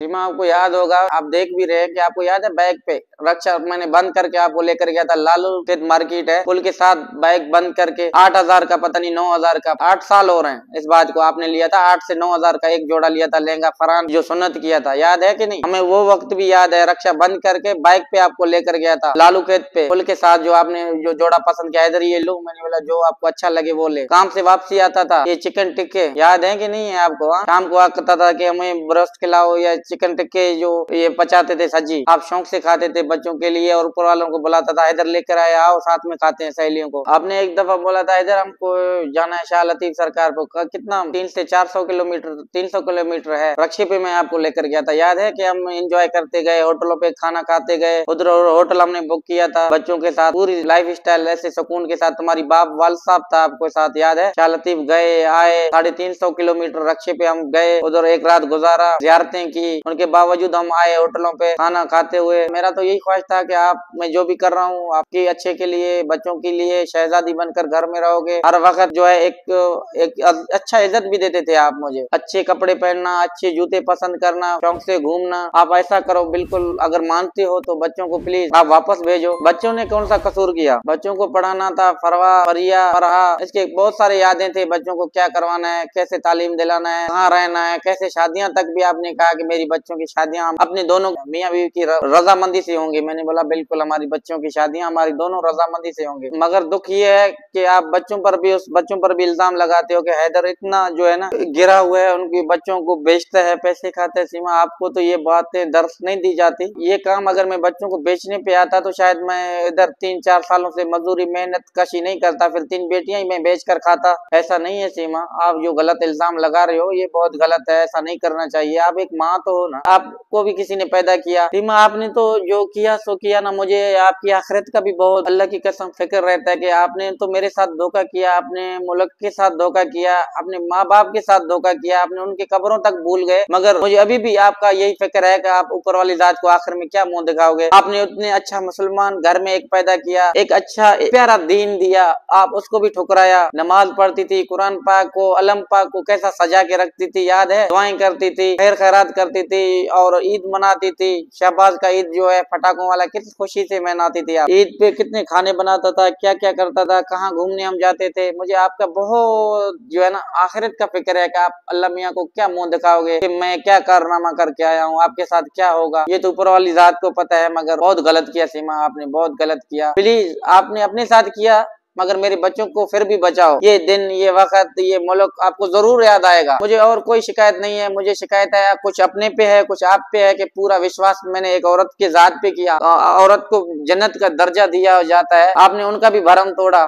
सीमा आपको याद होगा, आप देख भी रहे हैं कि आपको याद है बैग पे रक्षा मैंने बंद करके आपको लेकर गया था। लालू स्थित मार्केट है, पुल के साथ बैग बंद करके 8,000 का पता नहीं 9,000 का, 8 साल हो रहे हैं इस बात को। आपने लिया था 8 से 9,000 का एक जोड़ा लिया था लहंगा फरान, जो सुन्नत किया था, याद है कि नहीं? हमें वो वक्त भी याद है। रक्षा बंद करके बाइक पे आपको लेकर गया था लालू खेत पे, पुल के साथ। जो आपने जो जोड़ा पसंद किया, इधर ये लो, मैंने बोला जो आपको अच्छा लगे वो ले। काम से वापसी आता था ये चिकन टिक्के, याद है कि नहीं है आपको? शाम को आता था कि हमें ब्रोस्ट खिलाओ या चिकन टिक्के जो ये पचाते थे सब्जी, आप शौक से खाते थे बच्चों के लिए, और ऊपर वालों को बुलाता था इधर लेकर आए, आओ साथ में खाते हैं सहेलियों को। आपने एक दफा बोला था इधर हमको जाना है शाह लतीफ सरकार को, कितना 300 से 400 किलोमीटर 300 किलोमीटर है। रक्षे पे मैं आपको लेकर गया था, याद है कि हम एंजॉय करते गए, होटलों पे खाना खाते गए। उधर होटल हमने बुक किया था बच्चों के साथ, पूरी लाइफ स्टाइल ऐसे सुकून के साथ। तुम्हारी बाप वाल साहब था आपको साथ, याद है? शाह लतीफ गए आए, 350 किलोमीटर रक्षे पे हम गए, उधर एक रात गुजारा, जियारतें की, उनके बावजूद हम आए होटलों पे खाना खाते हुए। मेरा तो यही ख्वाहिश था कि आप, मैं जो भी कर रहा हूँ आपके अच्छे के लिए, बच्चों के लिए, शहजादी बनकर घर में रहोगे हर वक्त। जो है एक अच्छा इज्जत भी देते थे आप मुझे, अच्छे कपड़े पहनना, अच्छे जूते पसंद करना, शौक से घूमना। आप ऐसा करो बिल्कुल, अगर मानते हो तो बच्चों को प्लीज आप वापस भेजो। बच्चों ने कौन सा कसूर किया? बच्चों को पढ़ाना था, फरवा फरिया फरहा, इसके बहुत सारे यादें थे। बच्चों को क्या करवाना है, कैसे तालीम दिलाना है, कहाँ रहना है, कैसे शादियां तक भी आपने कहा कि मेरी बच्चों की शादियां अपने दोनों मियाँ बीवी की रजामंदी से होंगी। मैंने बोला बिल्कुल, हमारी बच्चों की शादियां हमारी दोनों रजामंदी से होंगी। मगर दुख ये है कि आप बच्चों पर भी इल्जाम लगाते हो कि हैदर इतना जो है ना गिरा हुआ है, उनकी बच्चों को बेचता है, पैसे खाता है। सीमा, आपको तो ये बातें दर्श नहीं दी जाती। ये काम अगर मैं बच्चों को बेचने पे आता तो शायद मैं इधर 3-4 सालों से मजदूरी मेहनत कशी नहीं करता, फिर 3 बेटियां ही मैं बेच कर खाता। ऐसा नहीं है सीमा, आप जो गलत इल्जाम लगा रहे हो ये बहुत गलत है, ऐसा नहीं करना चाहिए। आप एक माँ तो हो ना, आपको भी किसी ने पैदा किया। सीमा, आपने तो जो किया सो किया ना। मुझे आपकी आखिरत का भी बहुत अल्लाह की कसम फिक्र रहता है कि आपने तो मेरे साथ धोखा किया, आपने मुल्क के साथ धोखा किया, अपने माँ बाप के साथ धोखा किया, आपने उनकी कब्रों तक भूल गए। मगर मुझे अभी भी आपका यही फिक्र है कि आप ऊपर वाली जात को आखिर में क्या मुंह दिखाओगे। आपने उतने अच्छा मुसलमान घर में एक पैदा किया, एक अच्छा प्यारा दीन दिया, आप उसको भी ठुकराया। नमाज पढ़ती थी, कुरान पाक को, अलम पाक को कैसा सजा के रखती थी, याद है? दुआएं करती थी, खैर खैरात करती थी, और ईद मनाती थी। शहबाज का ईद जो है फटाकों वाला किस खुशी से मनाती थी आप। ईद पे कितने खाने बनाता था, क्या क्या करता था, कहाँ घूमने हम जाते थे। मुझे आपका बहुत जो है ना आखिरत का फिक्र है कि आप अल्लाह मियाँ को क्या मुंह दिखाओगे कि मैं क्या कारनामा करके आया हूँ, आपके साथ क्या होगा। ये तो ऊपर वाली जात को पता है, मगर बहुत गलत किया सीमा, आपने बहुत गलत किया। प्लीज, आपने अपने साथ किया मगर मेरे बच्चों को फिर भी बचाओ। ये दिन, ये वक्त, ये मुल्क आपको जरूर याद आएगा। मुझे और कोई शिकायत नहीं है। मुझे शिकायत है कुछ अपने पे है, कुछ आप पे है कि पूरा विश्वास मैंने एक औरत के जात पे किया। औरत को जन्नत का दर्जा दिया जाता है, आपने उनका भी भरम तोड़ा।